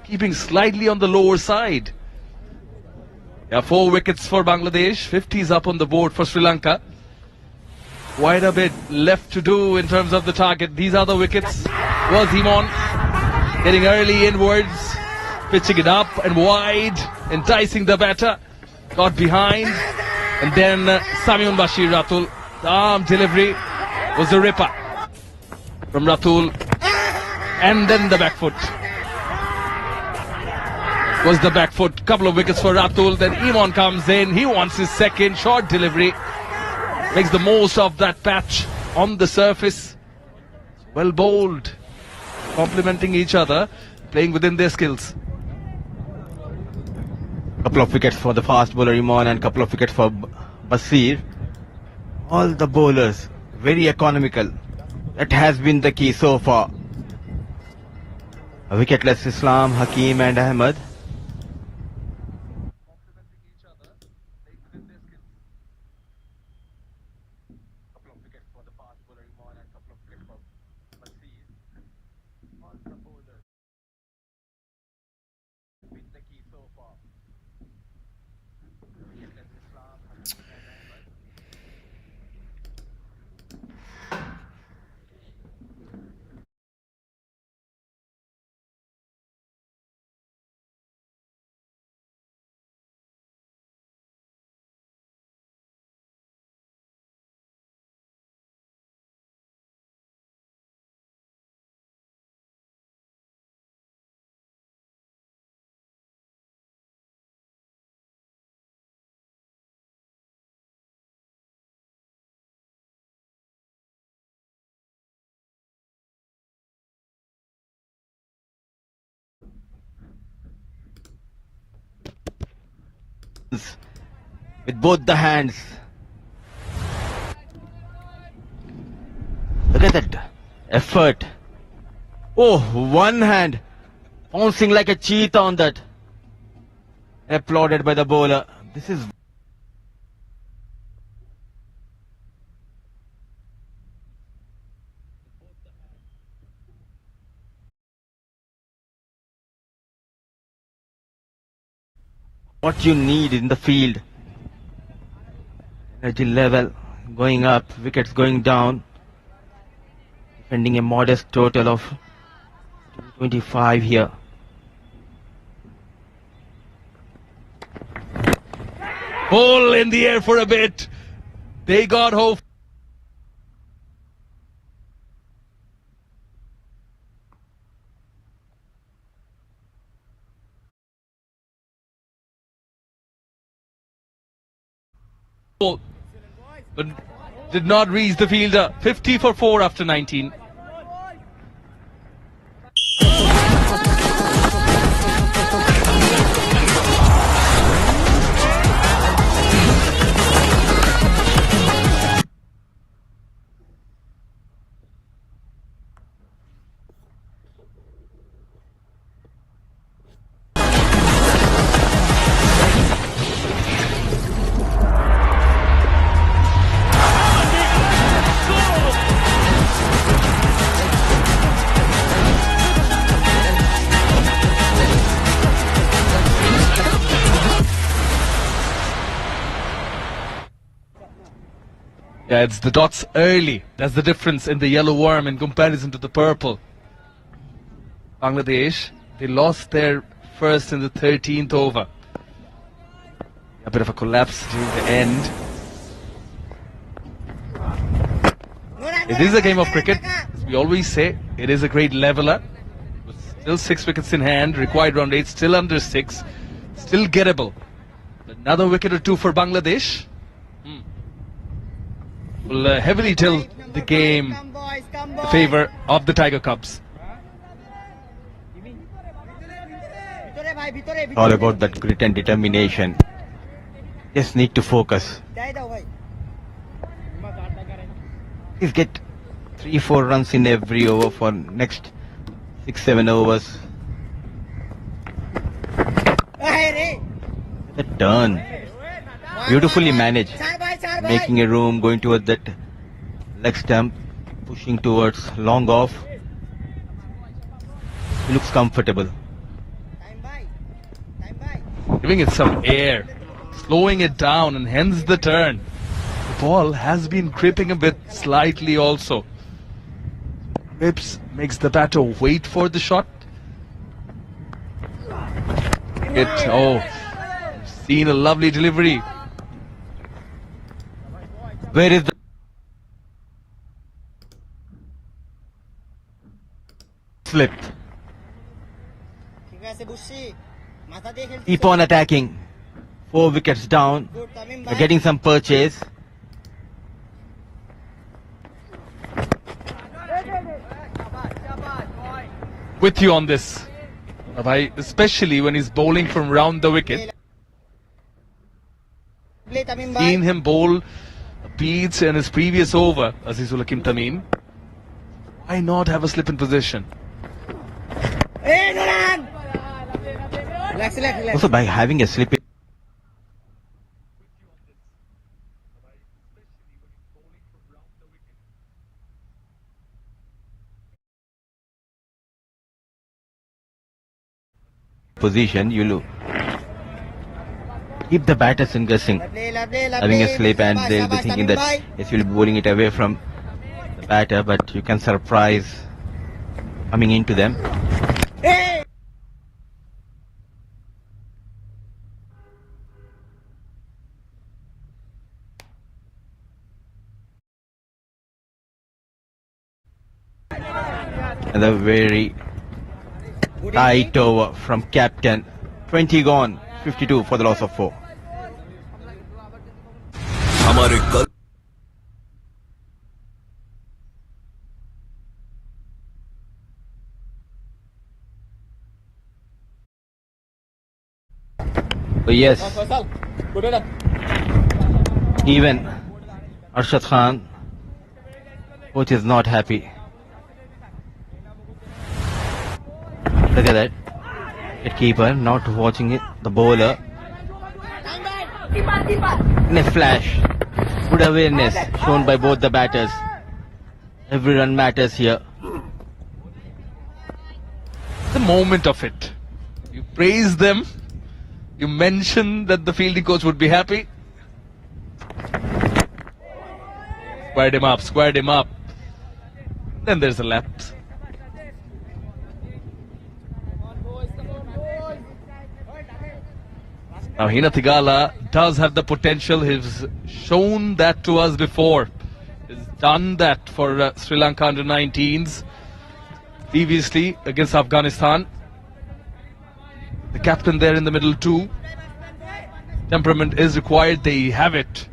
keeping slightly on the lower side. Yeah, 4 wickets for Bangladesh. 50s up on the board for Sri Lanka. Quite a bit left to do in terms of the target. These are the wickets. Was Imon getting early inwards, pitching it up and wide, enticing the batter. Got behind, and then Samiun Bashir Ratul. The arm delivery was a ripper from Ratul, and then the back foot. Was the back foot. Couple of wickets for Ratul. Then Imon comes in. He wants his second. Short delivery. Makes the most of that patch on the surface. Well bowled. Complementing each other. Playing within their skills. Couple of wickets for the fast bowler Imon and couple of wickets for Basir. All the bowlers very economical. That has been the key so far. A wicketless Islam, Hakim and Ahmed. With both the hands. Look at that effort. Oh, one hand bouncing like a cheetah on that. Applauded by the bowler. This is what you need in the field. Energy level going up, wickets going down. Defending a modest total of 25 here. Ball in the air for a bit. They got hope. But did not reach the fielder. 50 for 4 after 19. Yeah, it's the dots early. That's the difference in the yellow worm in comparison to the purple. Bangladesh, they lost their first in the 13th over. A bit of a collapse during the end. It is a game of cricket. As we always say, it is a great leveler. With still 6 wickets in hand, required run rate still under 6. Still gettable. Another wicket or 2 for Bangladesh will heavily tilt the game in favour of the Tiger Cubs. All about that grit and determination. Just need to focus. Please get 3-4 runs in every over for next 6-7 overs. The turn. Beautifully managed. Making a room, going towards that leg stump, pushing towards long off. He looks comfortable. giving it some air, slowing it down, and hence the turn. The ball has been creeping a bit slightly also. Whips makes the batter wait for the shot. Seen a lovely delivery. Where is the slip? Keep on attacking. 4 wickets down. You're getting some purchase. With you on this, especially when he's bowling from round the wicket. Seen him bowl beats in his previous over, Azizul Hakim Tamim. Why not have a slip in position? Also, by having a slip in position, you'll keep the batters in guessing, having a slip, and they'll be thinking that yes, you'll be bowling it away from the batter, but you can surprise coming into them. And a very tight over from captain. 20 gone, 52 for the loss of 4. So yes, even Arshad Khan, coach is not happy. Look at that. Wicket keeper not watching it. The bowler. In a flash. Good awareness shown by both the batters. Every run matters here. The moment of it. You praise them. You mention that the fielding coach would be happy. Squared him up. Then there's a lapse. Now Hina Thigala does have the potential. He's shown that to us before. He's done that for Sri Lanka under 19s previously against Afghanistan. The captain there in the middle too. Temperament is required. They have it.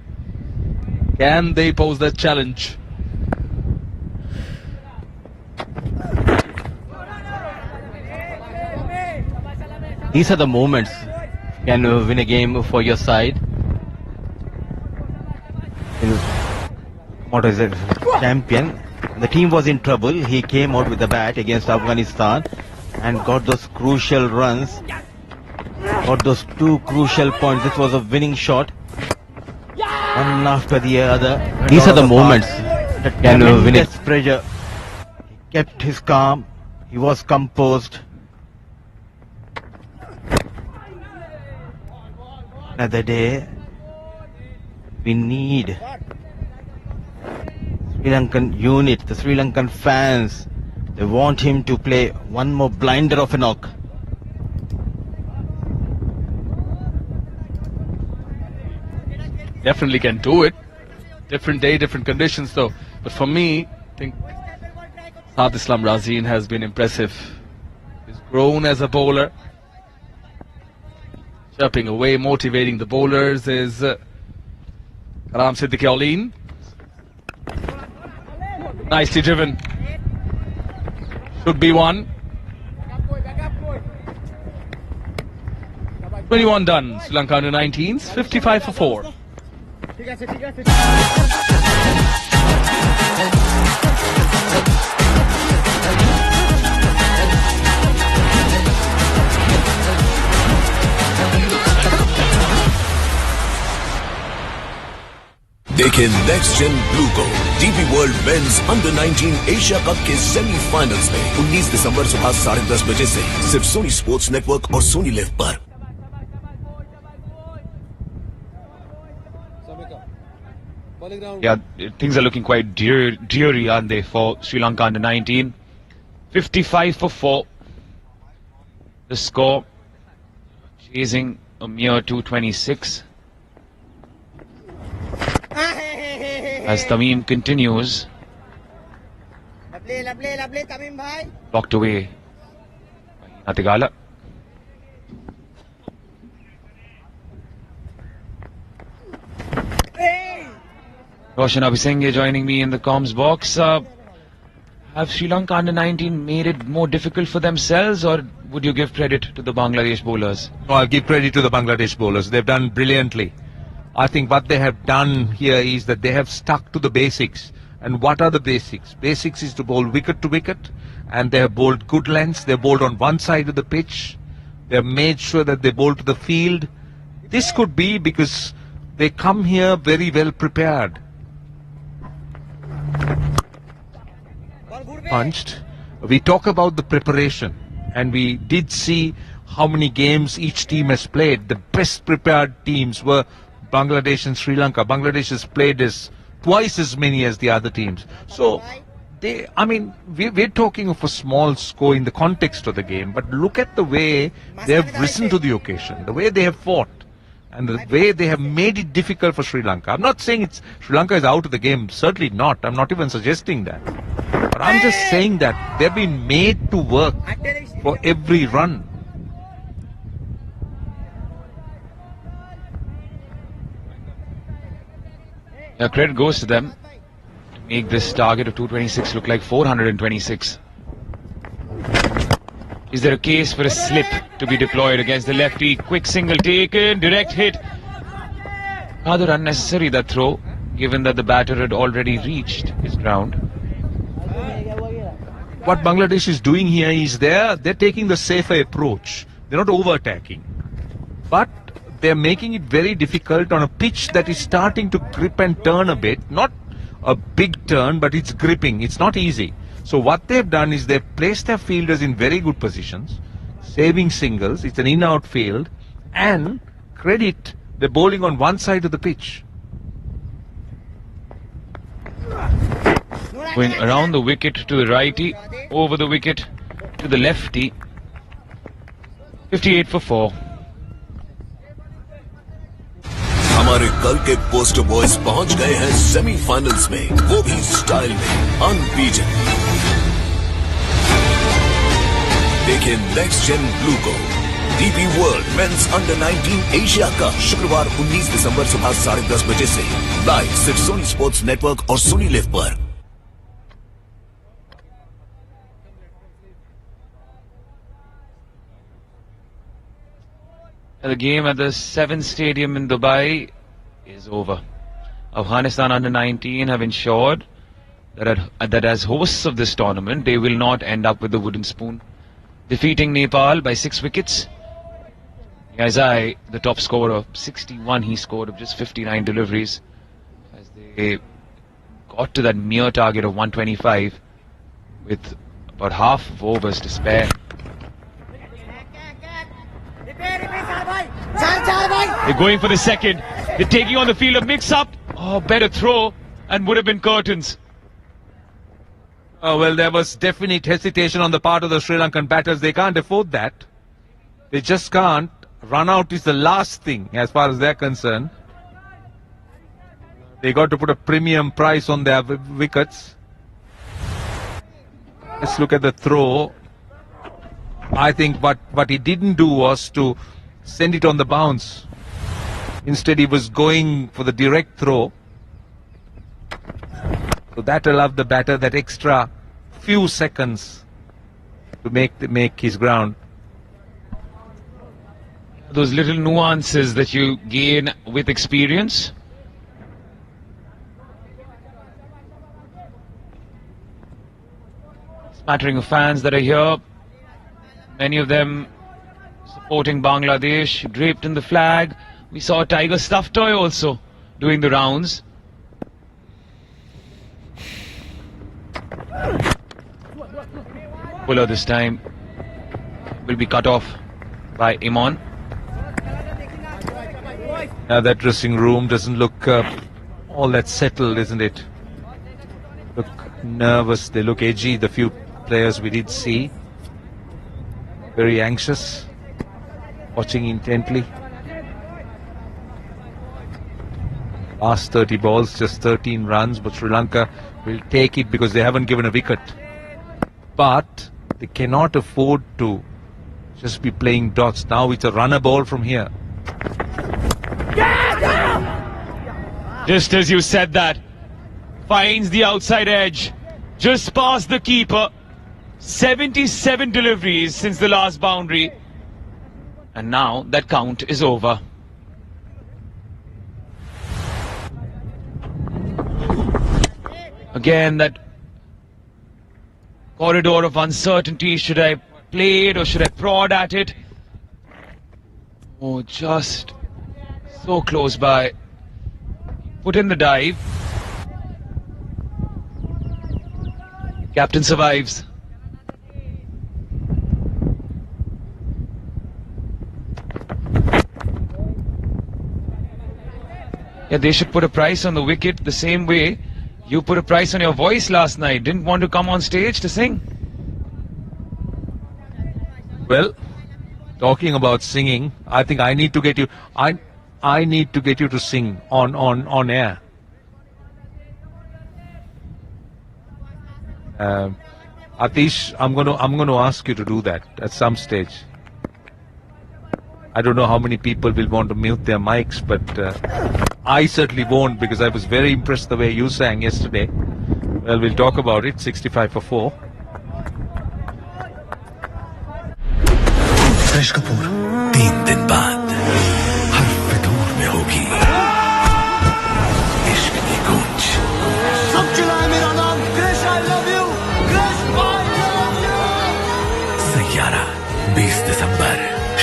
Can they pose that challenge? These are the moments can win a game for your side. What is it? Champion. The team was in trouble. He came out with the bat against Afghanistan and got those crucial runs. Got those 2 crucial points. This was a winning shot. One after the other. These are the moments that can win it. Pressure. He kept his calm. He was composed. Another day, we need Sri Lankan unit, the Sri Lankan fans. They want him to play one more blinder of a knock. Definitely can do it. Different day, different conditions though. But for me, I think Saad Islam Razin has been impressive. He's grown as a bowler. Chirping away, motivating the bowlers is Karam Siddiqui Aulin. Nicely driven. Should be one. 21 done. Sri Lanka under 19s, 55 for 4. देखें next gen blue को DP world men's under 19 Asia cup के semifinals में 19 दिसंबर सुबह 10:30 बजे से सिर्फ Soni sports network और Soni live पर। Yeah, things are looking quite dreary, aren't they, for Sri Lanka under 19? 55 for 4. The score, chasing a mere 226. As Tamim continues, blocked away by Natigala. Roshan Abhisinghe joining me in the comms box. Have Sri Lanka under 19 made it more difficult for themselves, or would you give credit to the Bangladesh bowlers? No, I'll give credit to the Bangladesh bowlers. They've done brilliantly. I think what they have done here is that they have stuck to the basics. And what are the basics? Basics is to bowl wicket to wicket, and they have bowled good lengths. They bowled on one side of the pitch. They have made sure that they bowl to the field. This could be because they come here very well prepared. Punched. We talk about the preparation, and we did see how many games each team has played. The best prepared teams were Bangladesh and Sri Lanka. Bangladesh has played twice as many as the other teams. So we're talking of a small score in the context of the game, but look at the way they have risen to the occasion, the way they have fought, and the way they have made it difficult for Sri Lanka. I'm not saying Sri Lanka is out of the game, certainly not. I'm not even suggesting that. But I'm just saying that they've been made to work for every run. Yeah, credit goes to them to make this target of 226 look like 426. Is there a case for a slip to be deployed against the lefty? Quick single taken, direct hit. Rather unnecessary, that throw, given that the batter had already reached his ground. What Bangladesh is doing here is they're taking the safer approach. They're not over-attacking. But they're making it very difficult on a pitch that is starting to grip and turn a bit. Not a big turn, but it's gripping. It's not easy. So what they've done is they've placed their fielders in very good positions, saving singles. It's an in-out field. And credit, they're bowling on one side of the pitch. Going around the wicket to the righty, over the wicket to the lefty. 58 for 4. हमारे कल के poster boys पहुंच गए हैं semifinals में, वो भी style में, अनबीटन। देखिए नेक्स्ट जेन ब्लू को DP world men's under 19 Asia cup शुक्रवार 19 दिसंबर सुबह 10:30 बजे से लाइव सिर्फ सोनी स्पोर्ट्स नेटवर्क और सोनी लिव पर। The game at the 7th Stadium in Dubai is over. Afghanistan under 19 have ensured that as hosts of this tournament, they will not end up with the wooden spoon. Defeating Nepal by 6 wickets. Yazai, the top scorer, 61 he scored of just 59 deliveries. As they got to that mere target of 125 with about half of overs to spare. They're going for the second. They're taking on the field of mix-up. Oh, better throw, and would have been curtains. Oh, well, there was definite hesitation on the part of the Sri Lankan batters. They can't afford that. They just can't. Run out is the last thing as far as they're concerned. They got to put a premium price on their wickets. Let's look at the throw. I think what he didn't do was to send it on the bounce. Instead, he was going for the direct throw. So that allowed the batter that extra few seconds to make his ground. Those little nuances that you gain with experience. Smattering of fans that are here. Many of them supporting Bangladesh, draped in the flag. We saw a tiger stuffed toy also doing the rounds. Puller this time will be cut off by Imon. That dressing room doesn't look all that settled, isn't it? Look nervous, they look edgy, the few players we did see. Very anxious, watching intently. Last 30 balls, just 13 runs, but Sri Lanka will take it because they haven't given a wicket. But they cannot afford to just be playing dots. Now it's a runner ball from here. Just as you said that, finds the outside edge, just past the keeper. 77 deliveries since the last boundary. And now that count is over. Again, that corridor of uncertainty. Should I play it or should I prod at it? Oh, just so close by. Put in the dive. Captain survives. Yeah, they should put a price on the wicket the same way you put a price on your voice last night. Didn't want to come on stage to sing. Well, talking about singing, I think I need to get you. I need to get you to sing on air. Atish, I'm going to ask you to do that at some stage. I don't know how many people will want to mute their mics, but I certainly won't, because I was very impressed the way you sang yesterday. Well, we'll talk about it. 65 for 4. कृष कपूर 3 दिन बाद हर फितूर में होगी इश्क की गूंज। सब चिल्लाए मेरा नाम कृष, I love you, Krish, I love you। Saiyaara 20 दिसंबर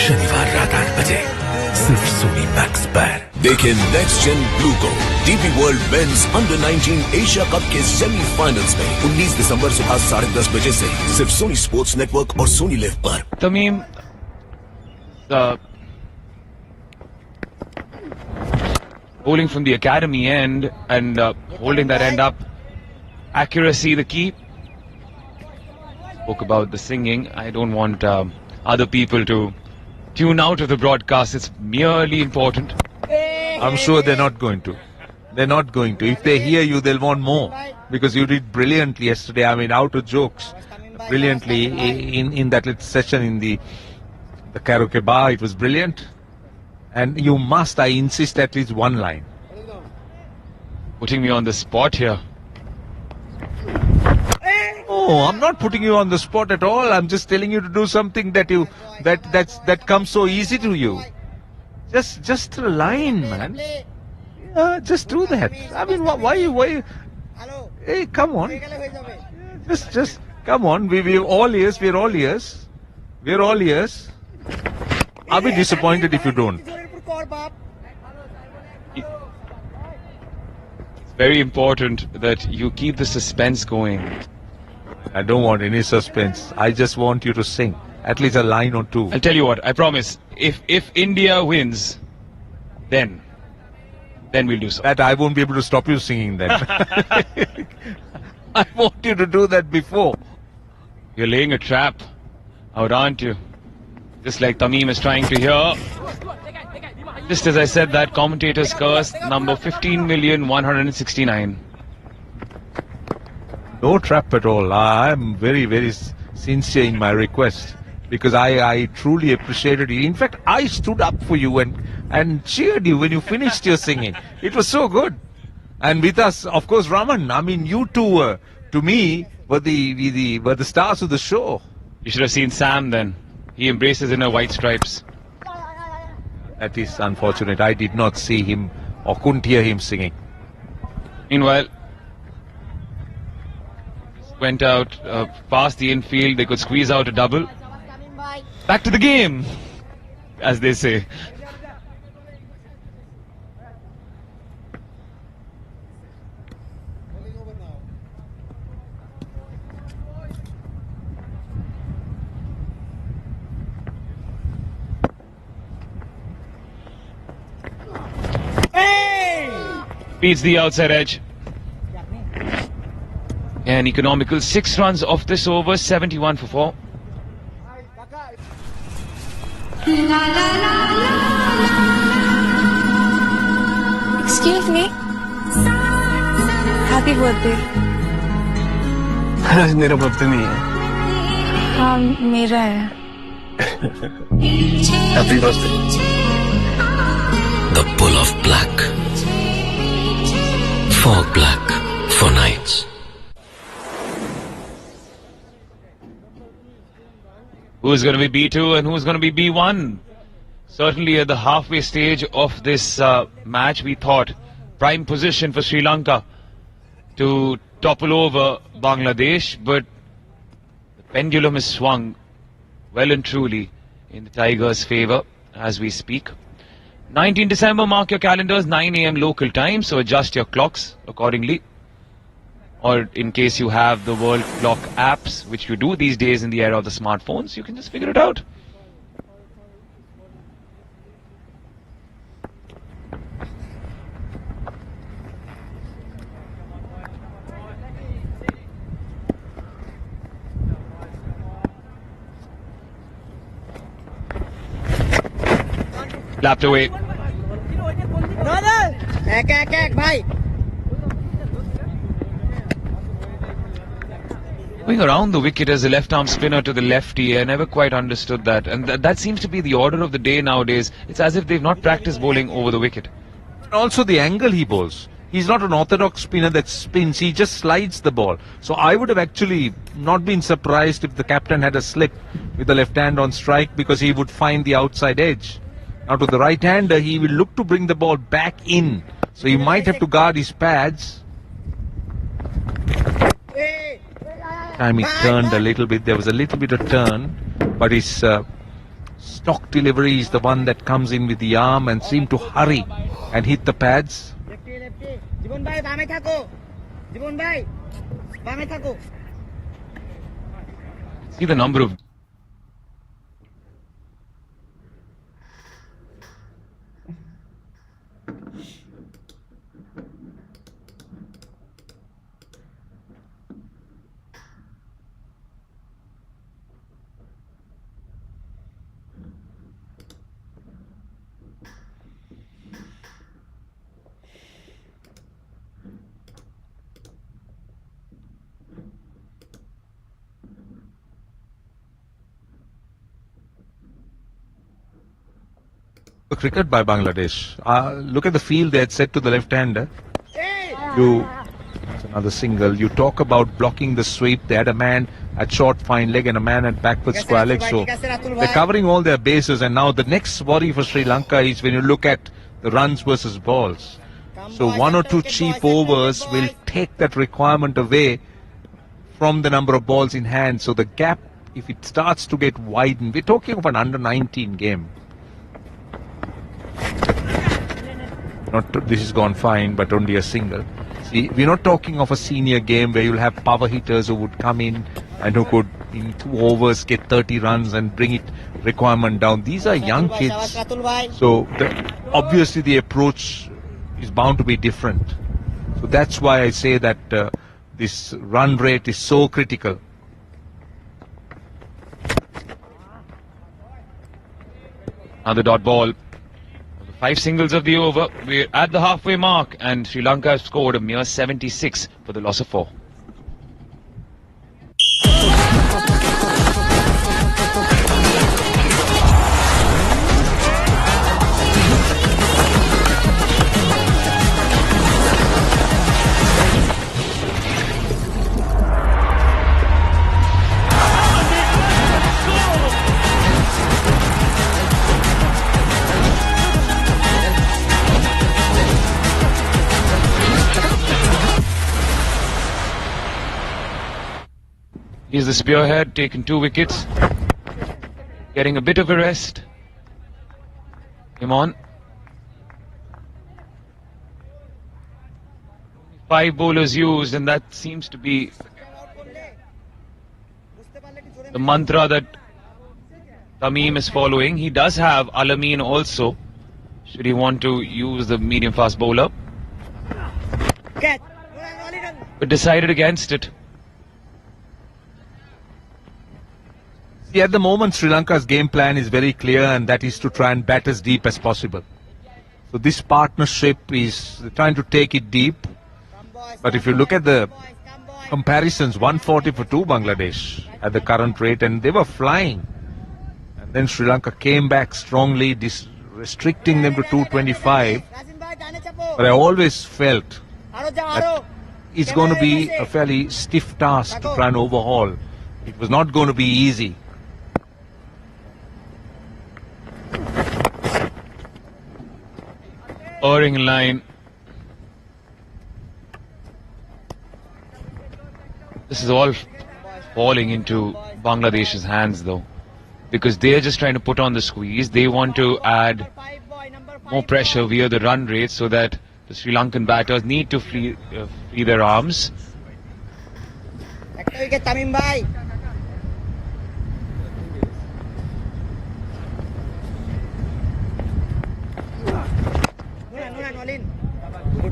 शनिवार रात 8 बजे सिर्फ सोनी मैक्स पर। देखें नेक्स्ट जेन ब्लू को DP world men's under 19 Asia cup के सेमीफाइनल्स में 19 दिसंबर सुबह 10:30 बजे से सिर्फ सोनी स्पोर्ट्स नेटवर्क और सोनी लिव पर। Tamim, bowling from the academy end and holding that end up. Accuracy the key. Spoke about the singing. I don't want other people to tune out of the broadcast. It's merely important. I'm sure they're not going to. They're not going to. If they hear you, they'll want more, because you did brilliantly yesterday. I mean, out of jokes, brilliantly in that little session in the karaoke bar. It was brilliant. And you must, I insist, at least one line. Putting me on the spot here. Oh, I'm not putting you on the spot at all. I'm just telling you to do something that comes so easy to you. Just a line, man. Just do that. I mean, why? Hey, come on. Just come on. We're all ears. We're all ears. We're all ears. I'll be disappointed if you don't. It's very important that you keep the suspense going. I don't want any suspense. I just want you to sing at least a line or two. I'll tell you what, I promise. If India wins, then we'll do so. That I won't be able to stop you singing then. I want you to do that before. You're laying a trap out, aren't you? Just like Tamim is trying to hear. Just as I said that, commentator's curse, number 15,169,000. No trap at all. I'm very, very sincere in my request, because I truly appreciated you. In fact, I stood up for you and cheered you when you finished your singing. It was so good. And with us, of course, Raman. I mean, you two, to me, were the stars of the show. You should have seen Sam then. He embraces in her white stripes. That is unfortunate. I did not see him or couldn't hear him singing. Meanwhile, went out past the infield. They could squeeze out a double. Back to the game, as they say. beats the outside edge. An economical 6 runs off this over, 71 for 4. Excuse me. Happy birthday. आज मेरा birthday नहीं है. हाँ मेरा है. Happy birthday. The pull of black. Fog black for nights. Who's going to be B2 and who's going to be B1? Certainly at the halfway stage of this match, we thought prime position for Sri Lanka to topple over Bangladesh, but the pendulum is swung well and truly in the Tigers' favour as we speak. 19 December, mark your calendars, 9 AM local time, so adjust your clocks accordingly. Or in case you have the world clock apps, which you do these days in the era of the smartphones, you can just figure it out. Lapped away. Going around the wicket as a left-arm spinner to the lefty, I never quite understood that. And that seems to be the order of the day nowadays. It's as if they've not practiced bowling over the wicket. Also the angle he bowls. He's not an orthodox spinner that spins, he just slides the ball. So I would have actually not been surprised if the captain had a slip with the left hand on strike, because he would find the outside edge. Now to the right-hander, he will look to bring the ball back in. So he might have to guard his pads. Time he turned a little bit, there was a little bit of turn, but his stock delivery is the one that comes in with the arm and seemed to hurry and hit the pads. See the number of cricket by Bangladesh. Look at the field they had set to the left-hander. It's another single. You talk about blocking the sweep. They had a man at short fine leg and a man at backward square leg. So they're covering all their bases. And now the next worry for Sri Lanka is when you look at the runs versus balls. So 1 or 2 cheap overs will take that requirement away from the number of balls in hand. So the gap, if it starts to get widened, we're talking of an under-19 game. This has gone fine, but only a single. See, we're not talking of a senior game where you'll have power hitters who would come in and who could, in 2 overs, get 30 runs and bring it requirement down. These are young kids, so obviously the approach is bound to be different. So that's why I say that this run rate is so critical. Another dot ball. 5 singles of the over. We're at the halfway mark, and Sri Lanka have scored a mere 76 for the loss of 4. He's the spearhead, taking 2 wickets, getting a bit of a rest. Come on. 5 bowlers used, and that seems to be the mantra that Tamim is following. He does have Alameen also, should he want to use the medium fast bowler. but decided against it. See, at the moment, Sri Lanka's game plan is very clear, and that is to try and bat as deep as possible. So this partnership is trying to take it deep. But if you look at the comparisons, 140 for 2 Bangladesh at the current rate, and they were flying. And then Sri Lanka came back strongly, restricting them to 225. But I always felt that it's going to be a fairly stiff task to try and overhaul. It was not going to be easy. Erring line. This is all falling into Bangladesh's hands though, because they're just trying to put on the squeeze. They want to add more pressure via the run rate so that the Sri Lankan batters need to free their arms.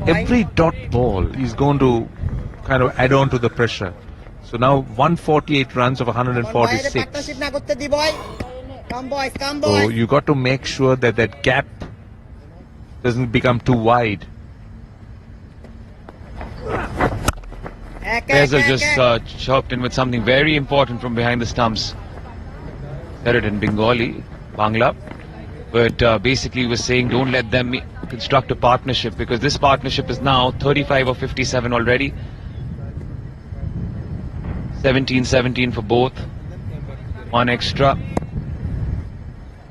Every dot ball is going to kind of add on to the pressure. So now 148 runs of 146. So you got to make sure that that gap doesn't become too wide. Faisal just chopped in with something very important from behind the stumps. Said it in Bengali, Bangla. But basically was saying don't let them construct a partnership, because this partnership is now 35 or 57 already. 17-17 for both. One extra.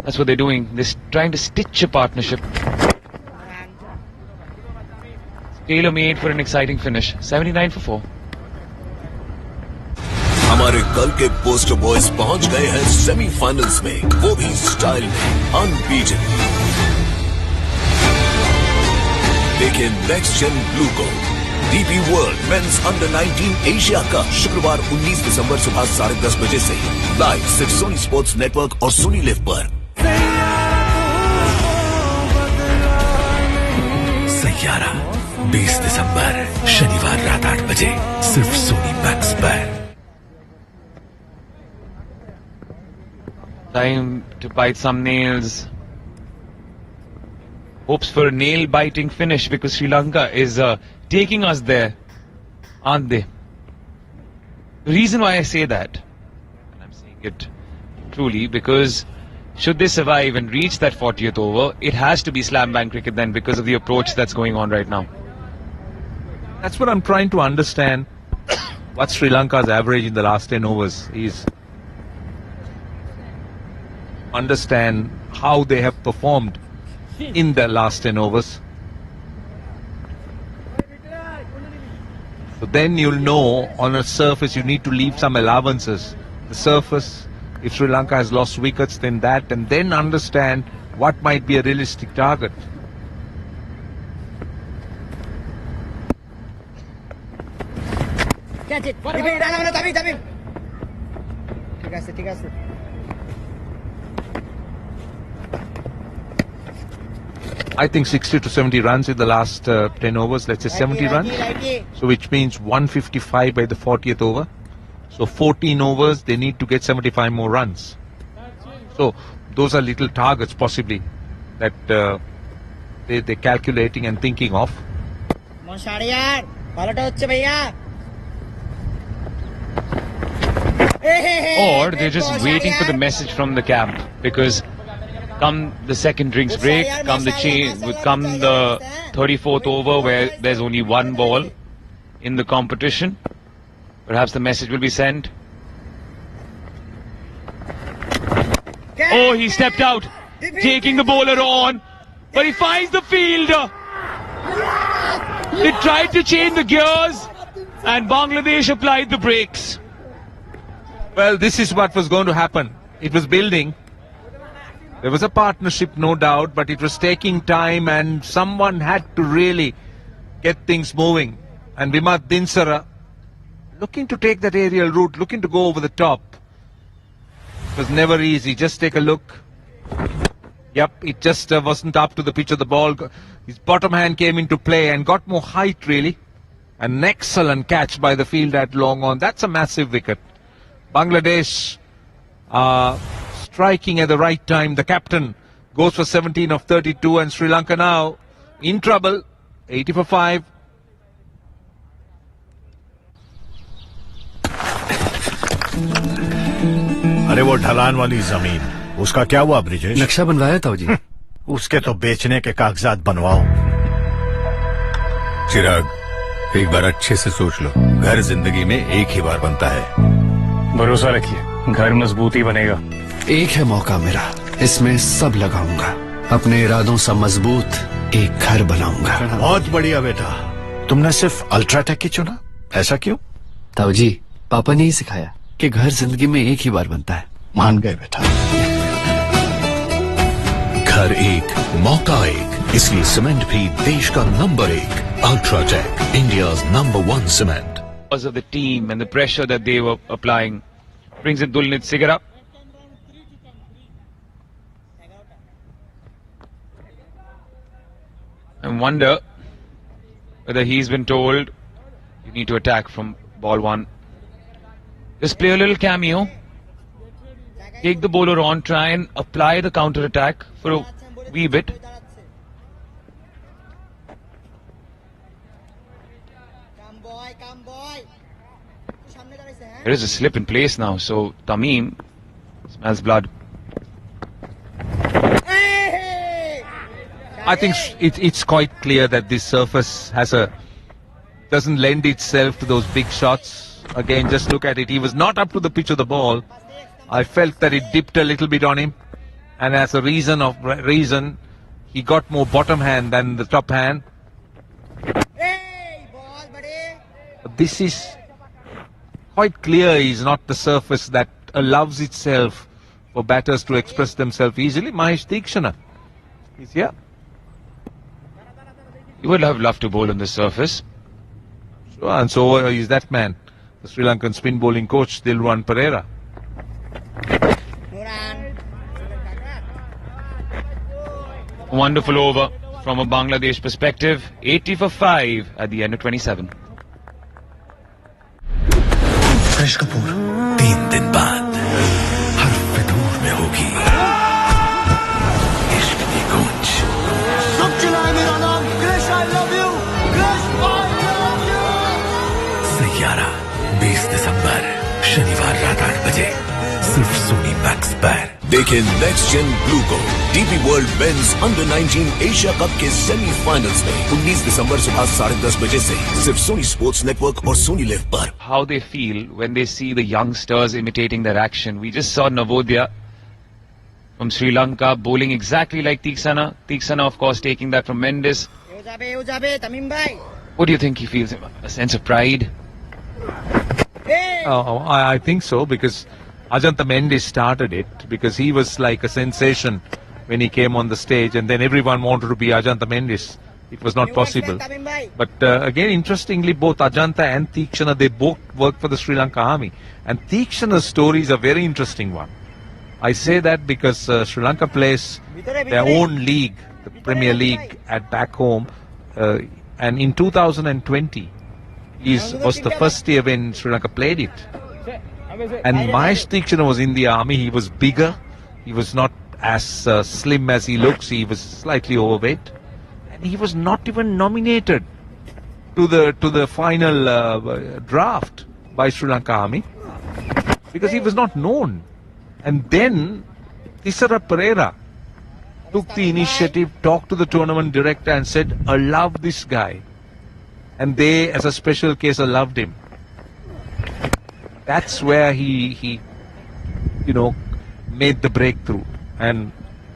That's what they're doing. They're trying to stitch a partnership. Tailor-made for an exciting finish. 79 for 4. हमारे कल के poster boys पहुंच गए हैं semifinals में, वो भी style में, अनबीटन। देखिए नेक्स्ट जेन ब्लू को DP world men's under 19 Asia cup शुक्रवार 19 दिसंबर सुबह 10:30 बजे से लाइव सिर्फ सोनी स्पोर्ट्स नेटवर्क और सोनी लिव पर। सैयारा 20 दिसंबर शनिवार रात 8 बजे सिर्फ सोनी मैक्स पर। Time to bite some nails. Hopes for a nail-biting finish, because Sri Lanka is taking us there, aren't they? The reason why I say that, and I'm saying it truly, because should they survive and reach that 40th over, it has to be slam bang cricket then, because of the approach that's going on right now. That's what I'm trying to understand. What Sri Lanka's average in the last 10 overs is. Understand how they have performed in the last 10 overs. So then you'll know on a surface you need to leave some allowances. The surface, if Sri Lanka has lost wickets, then that, and then understand what might be a realistic target. Catch it. ঠিক আছে I think 60 to 70 runs in the last 10 overs, let's say 70 runs. So which means 155 by the 40th over. So 14 overs, they need to get 75 more runs. So those are little targets possibly that they're calculating and thinking of. Or they're just waiting for the message from the camp, because come the second drinks break, come the 34th over where there's only one ball in the competition, perhaps the message will be sent. Oh, he stepped out, taking the bowler on, but he finds the fielder. They tried to change the gears and Bangladesh applied the brakes. Well, this is what was going to happen. It was building. There was a partnership, no doubt, but it was taking time and someone had to really get things moving. And Vimat Dinsara looking to take that aerial route, looking to go over the top. It was never easy. Just take a look. Yep, it just wasn't up to the pitch of the ball. His bottom hand came into play and got more height, really. An excellent catch by the field at long on. That's a massive wicket. Bangladesh striking at the right time. The captain goes for 17 of 32, and Sri Lanka now in trouble. 80 for 5. अरे वो ढलान वाली जमीन, उसका क्या हुआ ब्रिजेश? नक्शा बनवाया था जी। उसके तो बेचने के कागजात बनवाओ। चिराग, एक बार अच्छे से सोच लो, घर जिंदगी में एक ही बार बनता है। भरोसा रखिए, घर मजबूत ही बनेगा। एक है मौका मेरा, इसमें सब लगाऊंगा। अपने इरादों से मजबूत एक घर बनाऊंगा। बहुत बढ़िया बेटा। तुमने सिर्फ अल्ट्राटेक ही चुना, ऐसा क्यों? ताऊ जी, पापा ने ही सिखाया कि घर जिंदगी में एक ही बार बनता है। मान गए बेटा। घर एक, मौका एक, इसलिए सीमेंट भी देश का number 1। UltraTech, India's #1 cement. Because of the team and the pressure that they were applying, brings in Dulnit Sigara. I wonder whether he's been told you need to attack from ball 1. Just play a little cameo. Take the bowler on, try and apply the counter attack for a wee bit. There is a slip in place now, so Tamim smells blood. I think it's quite clear that this surface doesn't lend itself to those big shots. Again, just look at it. He was not up to the pitch of the ball. I felt that it dipped a little bit on him, and as a reason, he got more bottom hand than the top hand. This is quite clear is not the surface that allows itself for batters to express themselves easily. Mahesh Deekshana is here. He would have loved to bowl on this surface. Sure, and so is that man, the Sri Lankan spin bowling coach, Dilruwan Pereira. Wonderful over from a Bangladesh perspective. 80 for 5 at the end of 27. कृष कपूर 3 दिन बाद हर फितूर में होगी इश्क की गूंज। सब चिल्लाए मेरा नाम कृष, I love you, Krish, I love you। Saiyaara 20 दिसंबर शनिवार रात 8 बजे सिर्फ सोनी मैक्स पर। देखें नेक्स्ट जेन ब्लू को DP world men's under nineteen Asia cup के सेमीफाइनल्स में 19 दिसंबर सुबह 10:30 बजे से सिर्फ सोनी स्पोर्ट्स नेटवर्क और सोनी लिव पर। How they feel when they see the youngsters imitating their action. We just saw Navodaya from Sri Lanka bowling exactly like Teeksana. Teeksana, of course, taking that from Mendes. What do you think he feels? A sense of pride? I think so, because Ajantha Mendes started it, because he was like a sensation when he came on the stage, and then everyone wanted to be Ajantha Mendes. It was not possible. But again, interestingly, both Ajantha and Teekshana, they both work for the Sri Lanka Army. And Teekshana's story is a very interesting one. I say that because Sri Lanka plays their own league, the Premier League, at back home. And in 2020, was the first year when Sri Lanka played it. And Mahesh Deekshana was in the army. He was bigger. He was not as slim as he looks. He was slightly overweight. And he was not even nominated to the final draft by Sri Lanka Army, because he was not known. And then Tisara Pereira took the initiative, talked to the tournament director and said, I love this guy. And they, as a special case, loved him. That's where he made the breakthrough. And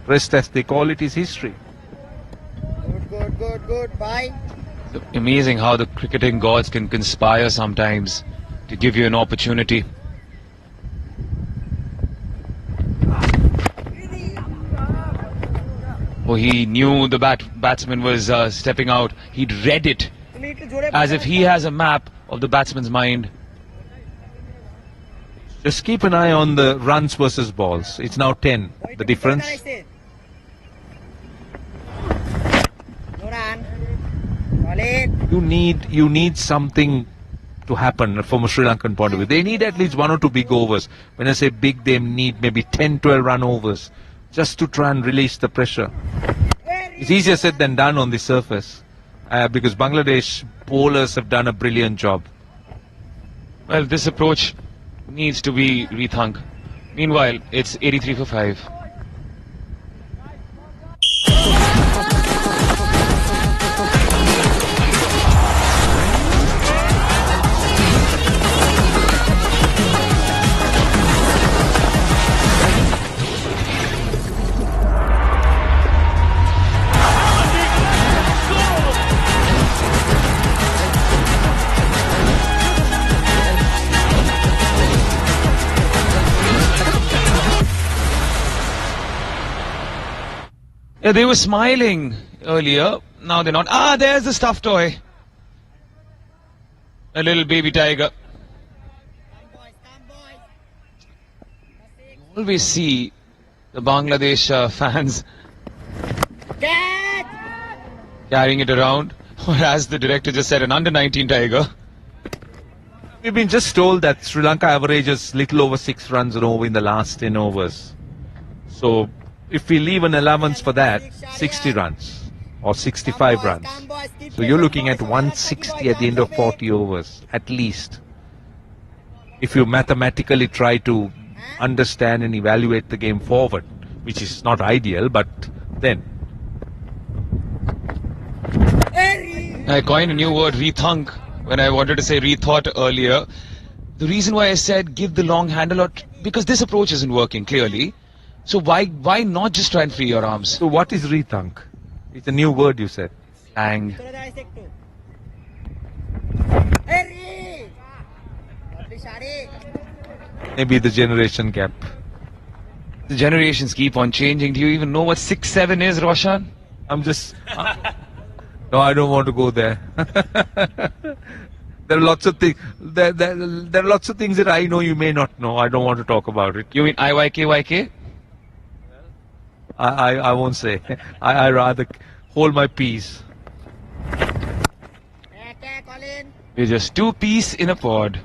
rest, as they call it, is history. Good. Bye. It's amazing how the cricketing gods can conspire sometimes to give you an opportunity. Oh, he knew the batsman was stepping out. He'd read it as if he has a map of the batsman's mind. Just keep an eye on the runs versus balls. It's now 10, the difference. No run. Solid. You need something to happen from a Sri Lankan point of view. They need at least 1 or 2 big overs. When I say big, they need maybe 10, 12 run overs just to try and release the pressure. It's easier said than done on the surface because Bangladesh bowlers have done a brilliant job. Well, this approach needs to be rethunk. Meanwhile, it's 83 for 5. Yeah, they were smiling earlier. Now they're not. Ah, there's the stuffed toy. A little baby tiger. You always see the Bangladesh fans carrying it around. Or as the director just said, an under-19 tiger. We've been just told that Sri Lanka averages little over 6 runs an over in the last 10 overs. So if we leave an allowance for that, 60 runs or 65 runs. So you're looking at 160 at the end of 40 overs, at least. If you mathematically try to understand and evaluate the game forward, which is not ideal, but then. I coined a new word, rethunk, when I wanted to say rethought earlier. The reason why I said give the long handle, because this approach isn't working clearly. So why not just try and free your arms? So what is rethunk? It's a new word you said. Slang. Maybe the generation gap. The generations keep on changing. Do you even know what 6-7 is, Roshan? I'm just... no, I don't want to go there. There are lots of things. There are lots of things that I know you may not know. I don't want to talk about it. You mean IYKYK? I won't say. I rather hold my peace. We're just 2 peas in a pod.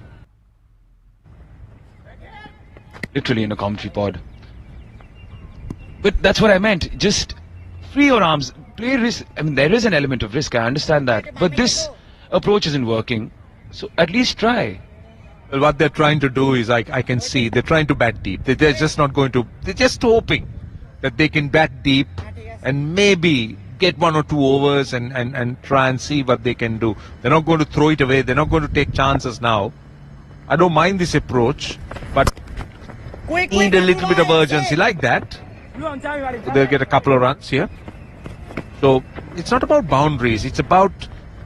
Literally in a commentary pod. But that's what I meant. Just free your arms. Play risk. I mean, there is an element of risk. I understand that. But this approach isn't working. So at least try. Well, what they're trying to do is, I can see, they're trying to bat deep. They're just not going to... They're just hoping that they can bat deep and maybe get 1 or 2 overs and try and see what they can do. They're not going to throw it away. They're not going to take chances now. I don't mind this approach, but need a little bit of urgency like that. So they'll get a couple of runs here. So it's not about boundaries. It's about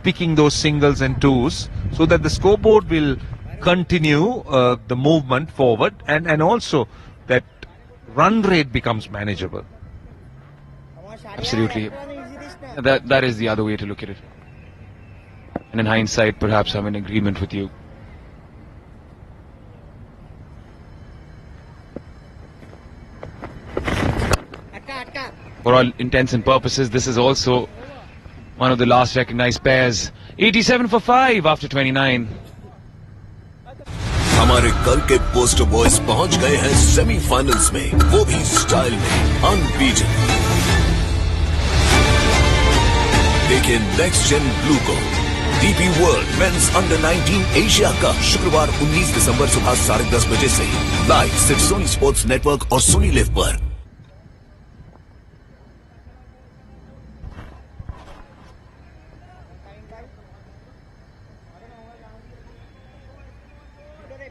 picking those singles and twos so that the scoreboard will continue the movement forward and also that run rate becomes manageable. Absolutely. That is the other way to look at it. And in hindsight, perhaps I'm in agreement with you. For all intents and purposes, this is also one of the last recognized pairs. 87 for 5 after 29. हमारे कल के poster boys पहुंच गए हैं semifinals में, वो भी style में, अनबीटन। देखिए नेक्स्ट जेन ब्लू को DP world men's under 19 Asia cup शुक्रवार 19 दिसंबर सुबह 10:30 बजे से लाइव सिर्फ सोनी स्पोर्ट्स नेटवर्क और सोनी लिव पर।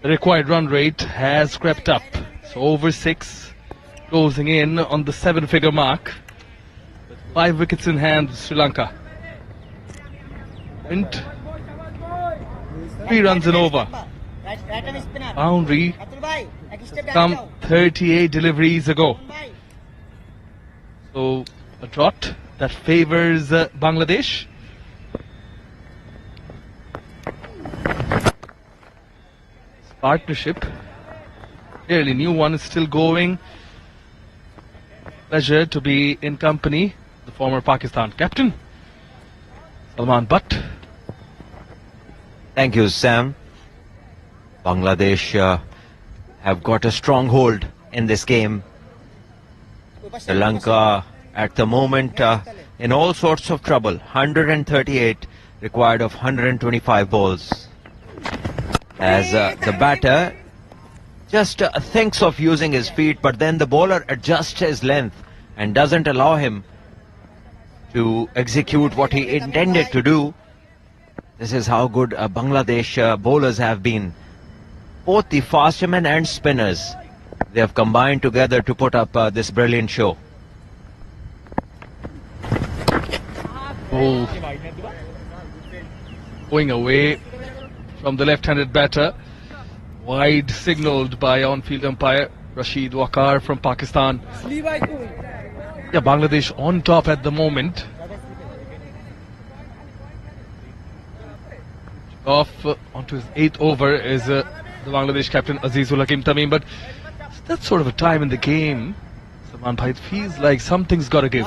The required run rate has crept up. So over 6, closing in on the 7-figure mark. With 5 wickets in hand, Sri Lanka. And 3 runs and over. Boundary come 38 deliveries ago. So a drought that favors Bangladesh. Partnership. Clearly, new one is still going. Pleasure to be in company. The former Pakistan captain, Salman Butt. Thank you, Sam. Bangladesh have got a stronghold in this game. Sri Lanka at the moment in all sorts of trouble. 138 required of 125 balls. As the batter just thinks of using his feet, but then the bowler adjusts his length and doesn't allow him to execute what he intended to do. This is how good Bangladesh bowlers have been. Both the fastermen and spinners, they have combined together to put up this brilliant show. Oh, going away from the left-handed batter. Wide signalled by on-field umpire Rashid Waqar from Pakistan. Yeah, Bangladesh on top at the moment. Off onto his 8th over is the Bangladesh captain Azizul Hakim Tamim, but that's sort of a time in the game, Salman bhai, it feels like something's got to give.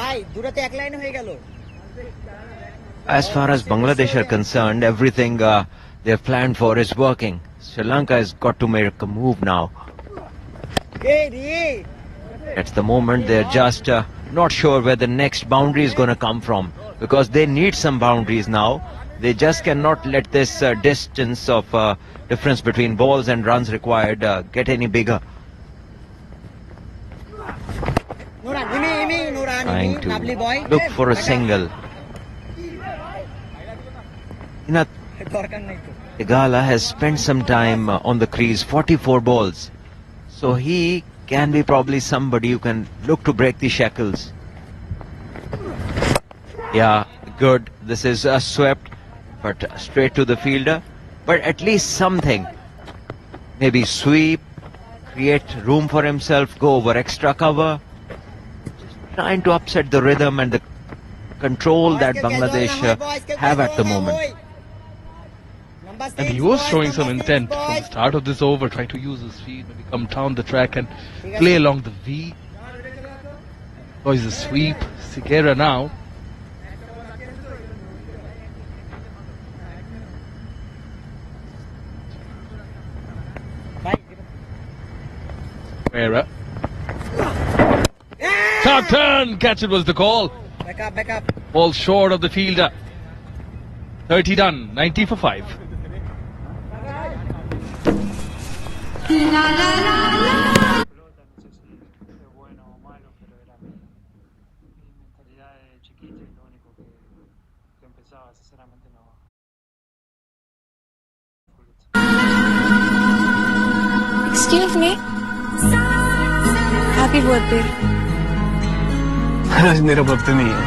As far as Bangladesh are concerned, everything they've planned for is working. Sri Lanka has got to make a move now. At the moment, they're just not sure where the next boundary is going to come from, because they need some boundaries now. They just cannot let this distance of difference between balls and runs required get any bigger. Trying to look for a single. Igala has spent some time on the crease, 44 balls. So he can be probably somebody who can look to break the shackles. Yeah, good. This is swept, but straight to the fielder. But at least something. Maybe sweep, create room for himself, go over extra cover. Just trying to upset the rhythm and the control that Bangladesh have at the moment. And he was showing some intent from the start of this over, trying to use his feet, maybe come down the track and play along the V. Oh, he's a sweep. Sigera now. Sigera. Sharp turn! Catch it was the call. Back up. Ball short of the fielder. 30 done. 90 for 5. Excuse me. Happy birthday. आज मेरा birthday नहीं है.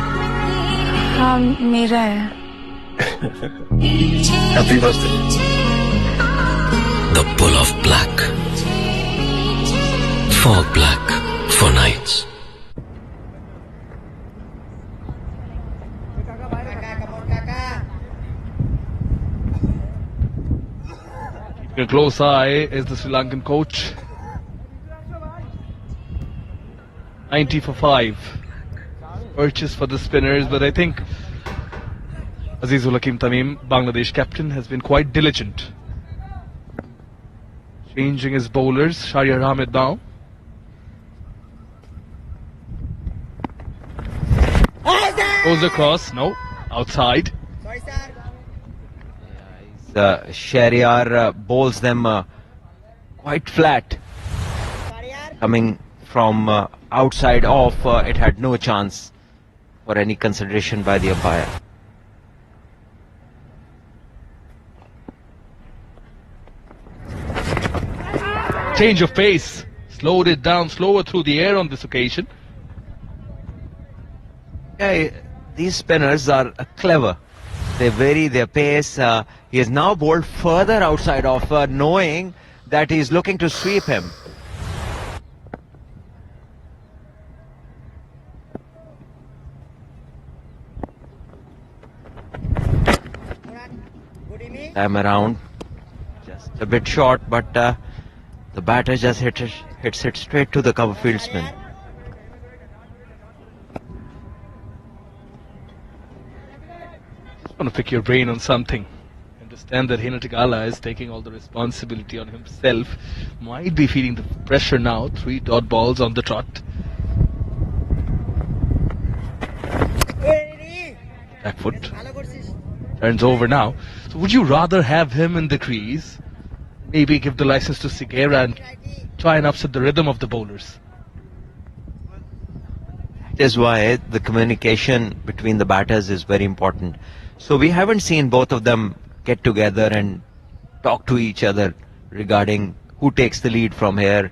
हाँ मेरा है. Happy birthday. The pull of black. Fog black for nights. Keeping a close eye is the Sri Lankan coach. 90 for 5. Purchase for the spinners, but I think Azizul Hakim Tamim, Bangladesh captain, has been quite diligent. Changing his bowlers. Shahriar Ahmed now. Goes across. No. Outside. Shahriar bowls them quite flat. Coming from outside off, it had no chance for any consideration by the umpire. Change of pace. Slowed it down, slower through the air on this occasion. Yeah, these spinners are clever. They vary their pace. He is now bowled further outside off, knowing that he is looking to sweep him. Time around, just a bit short, but the batter just hits it straight to the cover fieldsman. Just want to pick your brain on something. In understand that Hinatigala is taking all the responsibility on himself. Might be feeling the pressure now. 3 dot balls on the trot. Back foot. Turns over now. So would you rather have him in the crease? Maybe give the license to Sigera and try and upset the rhythm of the bowlers? That is why the communication between the batters is very important. So we haven't seen both of them get together and talk to each other regarding who takes the lead from here,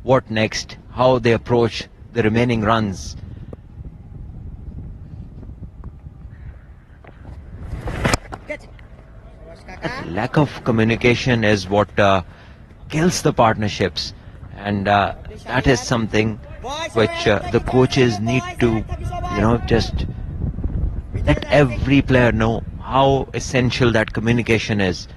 what next, how they approach the remaining runs. That lack of communication is what kills the partnerships, and that is something which the coaches need to, just let every player know how essential that communication is.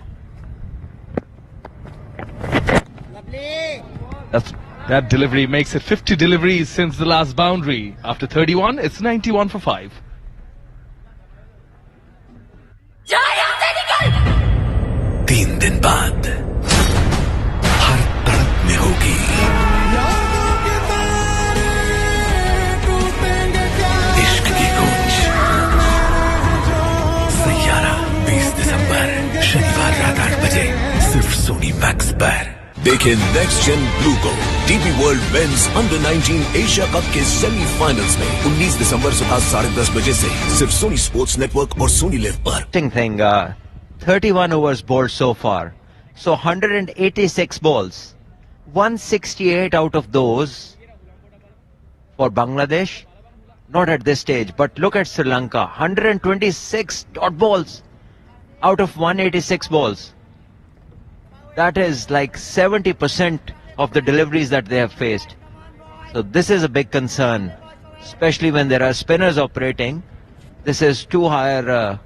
That delivery makes it 50 deliveries since the last boundary. After 31, it's 91 for 5. 3 दिन बाद हर तड़प में होगी इश्क की गूंज। सैयारा 20 दिसंबर शनिवार रात 8 बजे सिर्फ सोनी मैक्स पर। देखें नेक्स्ट जेन ब्लू को DP world men's under 19 Asia cup के सेमीफाइनल्स में 19 दिसंबर सुबह 10:30 बजे से सिर्फ सोनी स्पोर्ट्स नेटवर्क और सोनी लिव पर। 31 overs bowled so far. So 186 balls. 168 out of those for Bangladesh. Not at this stage, but look at Sri Lanka. 126 dot balls out of 186 balls. That is like 70% of the deliveries that they have faced. So this is a big concern, especially when there are spinners operating. This is too higher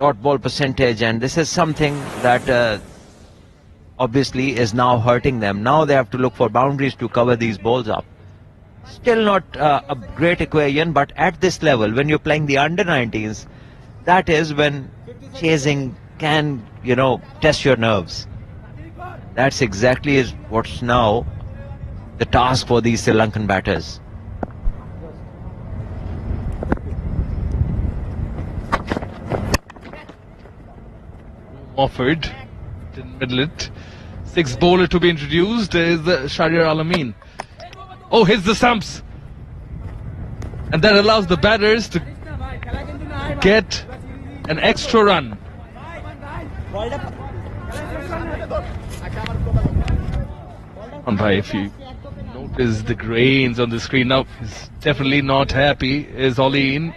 dot ball percentage, and this is something that obviously is now hurting them. Now they have to look for boundaries to cover these balls up. Still not a great equation, but at this level, when you're playing the under 19s, that is when chasing can, test your nerves. That's exactly what's now the task for these Sri Lankan batters. Offered, didn't middle it. 6th bowler to be introduced is Shahriar Alameen. Oh, hits the stumps, and that allows the batters to get an extra run. And if you notice the grains on the screen now, he's definitely not happy. Is Oleen?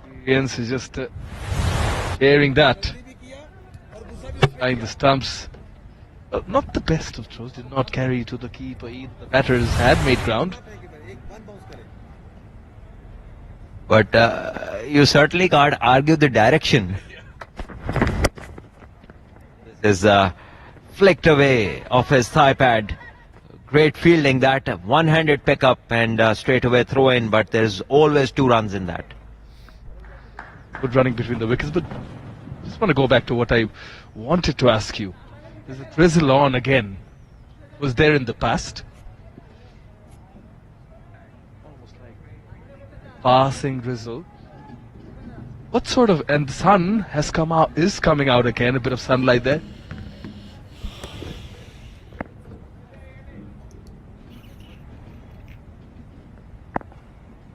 Experience is just sharing that. Trying the stumps. Not the best of throws, did not carry to the keeper either. The batters had made ground. But you certainly can't argue the direction. This is flicked away off his thigh pad. Great fielding that. One-handed pickup and straight away throw in, but there's always 2 runs in that. Good running between the wickets, but just want to go back to what I wanted to ask you. There's a drizzle on again. Was there in the past? Almost like passing drizzle. What sort of, and the sun has come out, is coming out again, a bit of sunlight there.